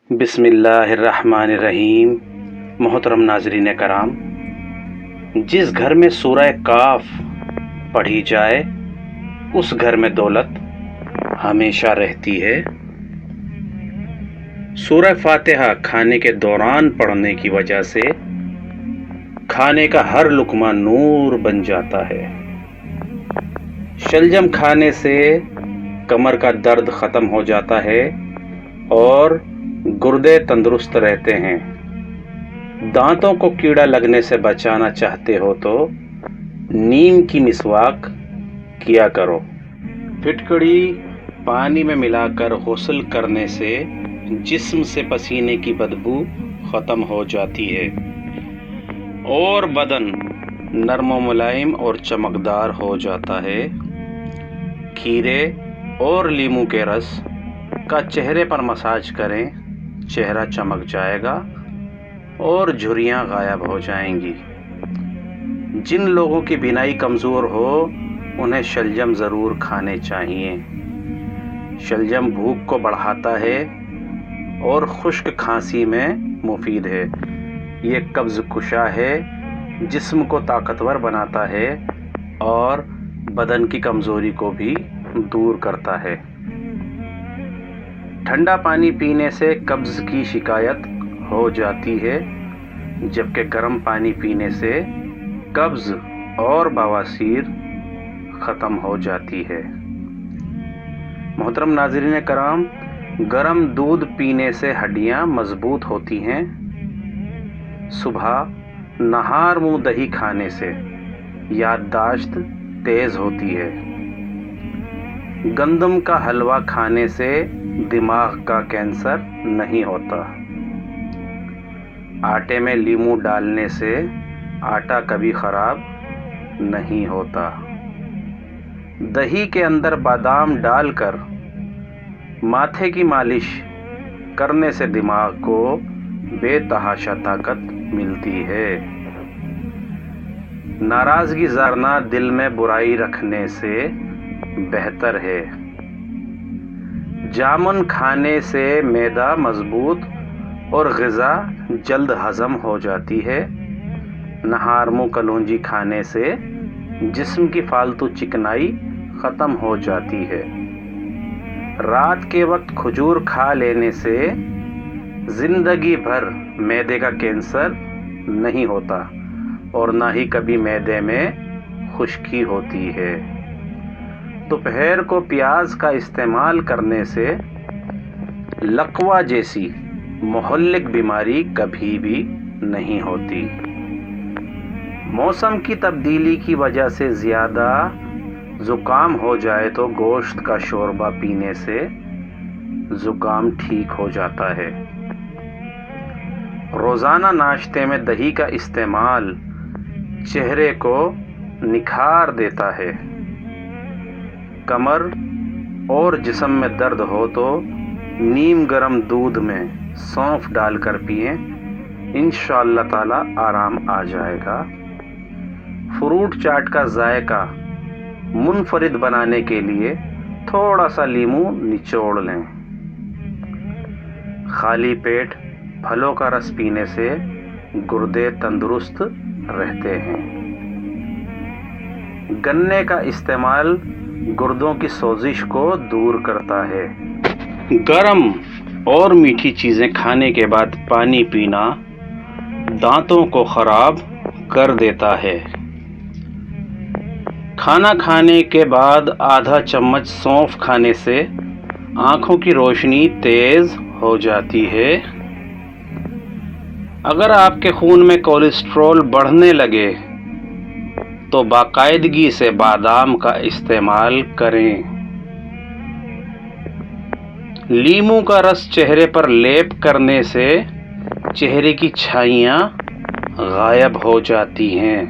بسم اللہ الرحمن الرحیم۔ محترم ناظرین کرام، جس گھر میں سورہ کاف پڑھی جائے اس گھر میں دولت ہمیشہ رہتی ہے۔ سورہ فاتحہ کھانے کے دوران پڑھنے کی وجہ سے کھانے کا ہر لقمہ نور بن جاتا ہے۔ شلجم کھانے سے کمر کا درد ختم ہو جاتا ہے اور گردے تندرست رہتے ہیں۔ دانتوں کو کیڑا لگنے سے بچانا چاہتے ہو تو نیم کی مسواک کیا کرو۔ پھٹکڑی پانی میں ملا کر غسل کرنے سے جسم سے پسینے کی بدبو ختم ہو جاتی ہے اور بدن نرم و ملائم اور چمکدار ہو جاتا ہے۔ کھیرے اور لیموں کے رس کا چہرے پر مساج کریں، چہرہ چمک جائے گا اور جھریاں غائب ہو جائیں گی۔ جن لوگوں کی بینائی کمزور ہو انہیں شلجم ضرور کھانے چاہیے۔ شلجم بھوک کو بڑھاتا ہے اور خشک کھانسی میں مفید ہے۔ یہ قبض کشا ہے، جسم کو طاقتور بناتا ہے اور بدن کی کمزوری کو بھی دور کرتا ہے۔ ٹھنڈا پانی پینے سے قبض کی شکایت ہو جاتی ہے، جبکہ گرم پانی پینے سے قبض اور بواسیر ختم ہو جاتی ہے۔ محترم ناظرین کرام، گرم دودھ پینے سے ہڈیاں مضبوط ہوتی ہیں۔ صبح نہار منہ دہی کھانے سے یادداشت تیز ہوتی ہے۔ گندم کا حلوہ کھانے سے دماغ کا کینسر نہیں ہوتا۔ آٹے میں لیموں ڈالنے سے آٹا کبھی خراب نہیں ہوتا۔ دہی کے اندر بادام ڈال کر ماتھے کی مالش کرنے سے دماغ کو بے تحاشا طاقت ملتی ہے۔ ناراضگی ظاہرنا دل میں برائی رکھنے سے بہتر ہے۔ جامن کھانے سے معدہ مضبوط اور غذا جلد ہضم ہو جاتی ہے۔ نہار منہ کلونجی کھانے سے جسم کی فالتو چکنائی ختم ہو جاتی ہے۔ رات کے وقت کھجور کھا لینے سے زندگی بھر معدے کا کینسر نہیں ہوتا اور نہ ہی کبھی معدے میں خشکی ہوتی ہے۔ دوپہر کو پیاز کا استعمال کرنے سے لقوہ جیسی مہلک بیماری کبھی بھی نہیں ہوتی۔ موسم کی تبدیلی کی وجہ سے زیادہ زکام ہو جائے تو گوشت کا شوربہ پینے سے زکام ٹھیک ہو جاتا ہے۔ روزانہ ناشتے میں دہی کا استعمال چہرے کو نکھار دیتا ہے۔ کمر اور جسم میں درد ہو تو نیم گرم دودھ میں سونف ڈال کر پئیں، انشاءاللہ تعالی آرام آ جائے گا۔ فروٹ چاٹ کا ذائقہ منفرد بنانے کے لیے تھوڑا سا لیموں نچوڑ لیں۔ خالی پیٹ پھلوں کا رس پینے سے گردے تندرست رہتے ہیں۔ گنے کا استعمال گردوں کی سوزش کو دور کرتا ہے۔ گرم اور میٹھی چیزیں کھانے کے بعد پانی پینا دانتوں کو خراب کر دیتا ہے۔ کھانا کھانے کے بعد آدھا چمچ سونف کھانے سے آنکھوں کی روشنی تیز ہو جاتی ہے۔ اگر آپ کے خون میں کولیسٹرول بڑھنے لگے تو باقاعدگی سے بادام کا استعمال کریں۔ لیموں کا رس چہرے پر لیپ کرنے سے چہرے کی چھائیاں غائب ہو جاتی ہیں۔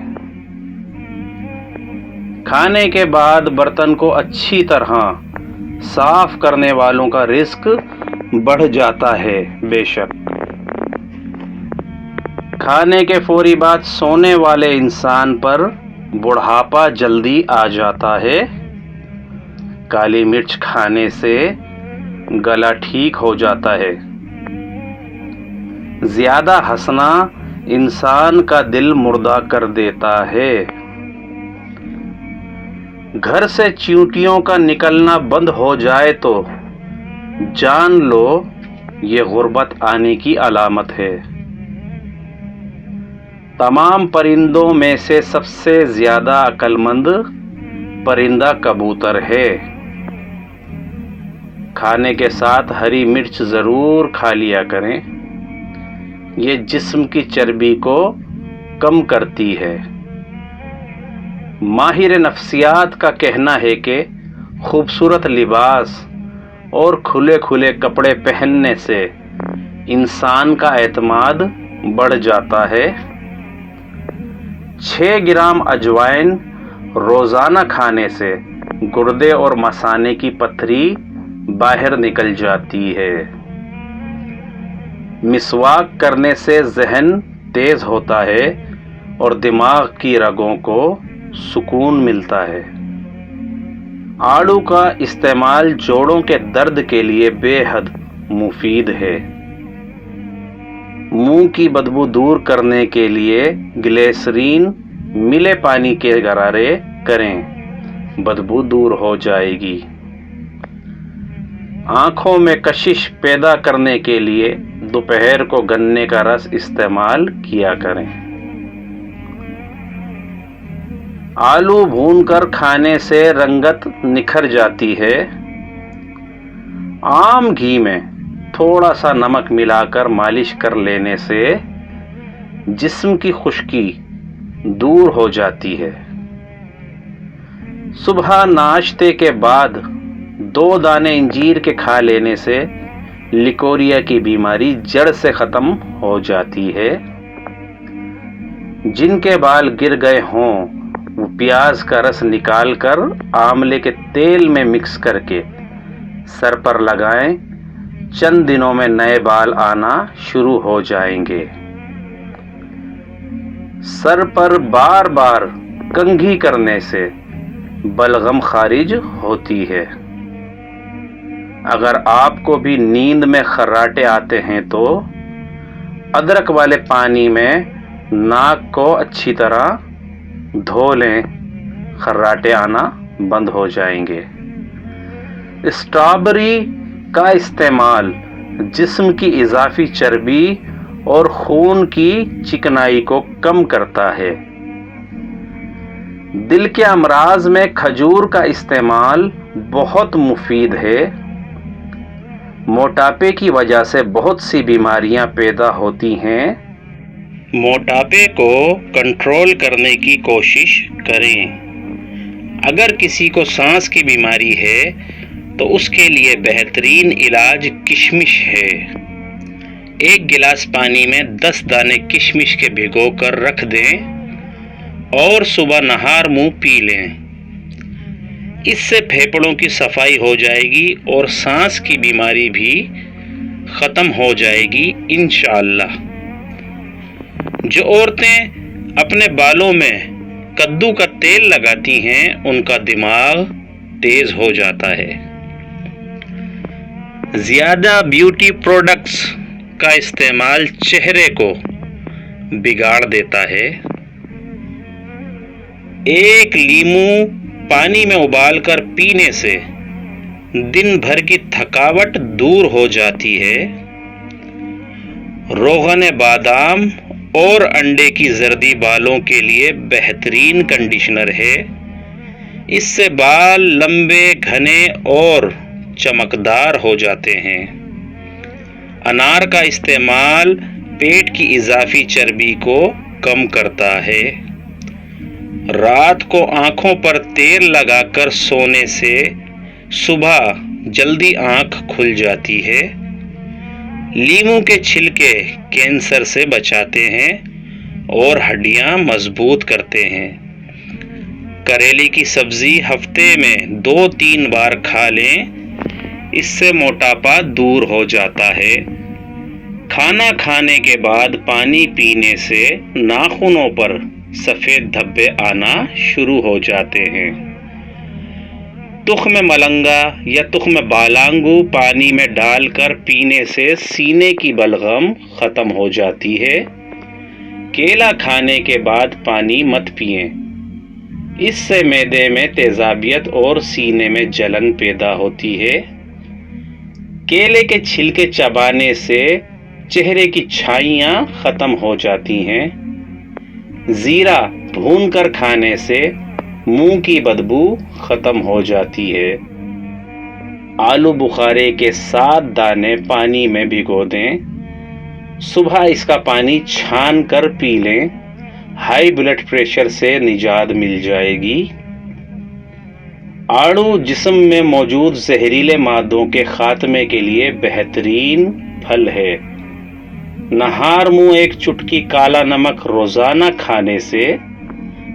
کھانے کے بعد برتن کو اچھی طرح صاف کرنے والوں کا رزق بڑھ جاتا ہے۔ بے شک کھانے کے فوری بعد سونے والے انسان پر بڑھاپا جلدی آ جاتا ہے۔ کالی مرچ کھانے سے گلا ٹھیک ہو جاتا ہے۔ زیادہ ہنسنا انسان کا دل مردہ کر دیتا ہے۔ گھر سے چیونٹیوں کا نکلنا بند ہو جائے تو جان لو یہ غربت آنے کی علامت ہے۔ تمام پرندوں میں سے سب سے زیادہ عقل مند پرندہ کبوتر ہے۔ کھانے کے ساتھ ہری مرچ ضرور کھا لیا کریں، یہ جسم کی چربی کو کم کرتی ہے۔ ماہر نفسیات کا کہنا ہے کہ خوبصورت لباس اور کھلے کھلے کپڑے پہننے سے انسان کا اعتماد بڑھ جاتا ہے۔ 6 گرام اجوائن روزانہ کھانے سے گردے اور مثانے کی پتھری باہر نکل جاتی ہے۔ مسواک کرنے سے ذہن تیز ہوتا ہے اور دماغ کی رگوں کو سکون ملتا ہے۔ آڑو کا استعمال جوڑوں کے درد کے لیے بے حد مفید ہے۔ منہ کی بدبو دور کرنے کے لیے گلیسرین ملے پانی کے غرارے کریں، بدبو دور ہو جائے گی۔ آنکھوں میں کشش پیدا کرنے کے لیے دوپہر کو گنے کا رس استعمال کیا کریں۔ آلو بھون کر کھانے سے رنگت نکھر جاتی ہے۔ عام گھی میں تھوڑا سا نمک ملا کر مالش کر لینے سے جسم کی خشکی دور ہو جاتی ہے۔ صبح ناشتے کے بعد 2 دانے انجیر کے کھا لینے سے لیکوریا کی بیماری جڑ سے ختم ہو جاتی ہے۔ جن کے بال گر گئے ہوں وہ پیاز کا رس نکال کر آملے کے تیل میں مکس کر کے سر پر لگائیں، چند دنوں میں نئے بال آنا شروع ہو جائیں گے۔ سر پر بار بار کنگھی کرنے سے بلغم خارج ہوتی ہے۔ اگر آپ کو بھی نیند میں خراٹے آتے ہیں تو ادرک والے پانی میں ناک کو اچھی طرح دھو لیں، خراٹے آنا بند ہو جائیں گے۔ اسٹرابری کا استعمال جسم کی اضافی چربی اور خون کی چکنائی کو کم کرتا ہے۔ دل کے امراض میں کھجور کا استعمال بہت مفید ہے۔ موٹاپے کی وجہ سے بہت سی بیماریاں پیدا ہوتی ہیں۔ موٹاپے کو کنٹرول کرنے کی کوشش کریں۔ اگر کسی کو سانس کی بیماری ہے تو اس کے لیے بہترین علاج کشمش ہے۔ 1 گلاس پانی میں 10 دانے کشمش کے بھگو کر رکھ دیں اور صبح نہار منہ پی لیں۔ اس سے پھیپھڑوں کی صفائی ہو جائے گی اور سانس کی بیماری بھی ختم ہو جائے گی انشاءاللہ۔ جو عورتیں اپنے بالوں میں کدو کا تیل لگاتی ہیں ان کا دماغ تیز ہو جاتا ہے۔ زیادہ بیوٹی پروڈکٹس کا استعمال چہرے کو بگاڑ دیتا ہے۔ 1 لیمو پانی میں ابال کر پینے سے دن بھر کی تھکاوٹ دور ہو جاتی ہے۔ روغن بادام اور انڈے کی زردی بالوں کے لیے بہترین کنڈیشنر ہے۔ اس سے بال لمبے، گھنے اور چمکدار ہو جاتے ہیں۔ انار کا استعمال پیٹ کی اضافی چربی کو کم کرتا ہے۔ رات کو آنکھوں پر تیل لگا کر سونے سے صبح جلدی آنکھ کھل جاتی ہے۔ لیموں کے چھلکے کینسر سے بچاتے ہیں اور ہڈیاں مضبوط کرتے ہیں۔ کریلے کی سبزی ہفتے میں 2-3 بار کھا لیں، اس سے موٹاپا دور ہو جاتا ہے۔ کھانا کھانے کے بعد پانی پینے سے ناخنوں پر سفید دھبے آنا شروع ہو جاتے ہیں۔ تخم ملنگا یا تخم بالانگو پانی میں ڈال کر پینے سے سینے کی بلغم ختم ہو جاتی ہے۔ کیلا کھانے کے بعد پانی مت پئیں، اس سے معدے میں تیزابیت اور سینے میں جلن پیدا ہوتی ہے۔ کیلے کے چھلکے چبانے سے چہرے کی چھائیاں ختم ہو جاتی ہیں۔ زیرہ بھون کر کھانے سے منہ کی بدبو ختم ہو جاتی ہے۔ آلو بخارے کے 7 دانے پانی میں بھگو دیں، صبح اس کا پانی چھان کر پی لیں، ہائی بلڈ پریشر سے نجات مل جائے گی۔ آڑو جسم میں موجود زہریلے مادوں کے خاتمے کے لیے بہترین پھل ہے۔ نہار منہ 1 چٹکی کالا نمک روزانہ کھانے سے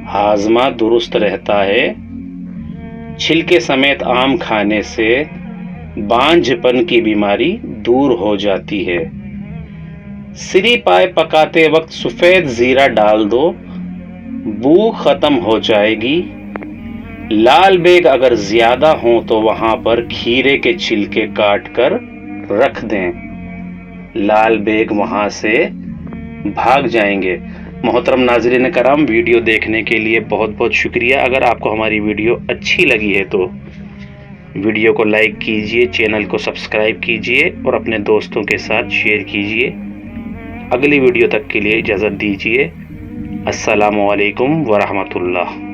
ہاضمہ درست رہتا ہے۔ چھلکے سمیت آم کھانے سے بانجھ پن کی بیماری دور ہو جاتی ہے۔ سری پائے پکاتے وقت سفید زیرہ ڈال دو، بو ختم ہو جائے گی۔ لال بیگ اگر زیادہ ہوں تو وہاں پر کھیرے کے چھلکے کاٹ کر رکھ دیں، لال بیگ وہاں سے بھاگ جائیں گے۔ محترم ناظرین کرام، ویڈیو دیکھنے کے لیے بہت بہت شکریہ۔ اگر آپ کو ہماری ویڈیو اچھی لگی ہے تو ویڈیو کو لائک کیجئے، چینل کو سبسکرائب کیجئے اور اپنے دوستوں کے ساتھ شیئر کیجئے۔ اگلی ویڈیو تک کے لیے اجازت دیجئے۔ السلام علیکم ورحمۃ اللہ۔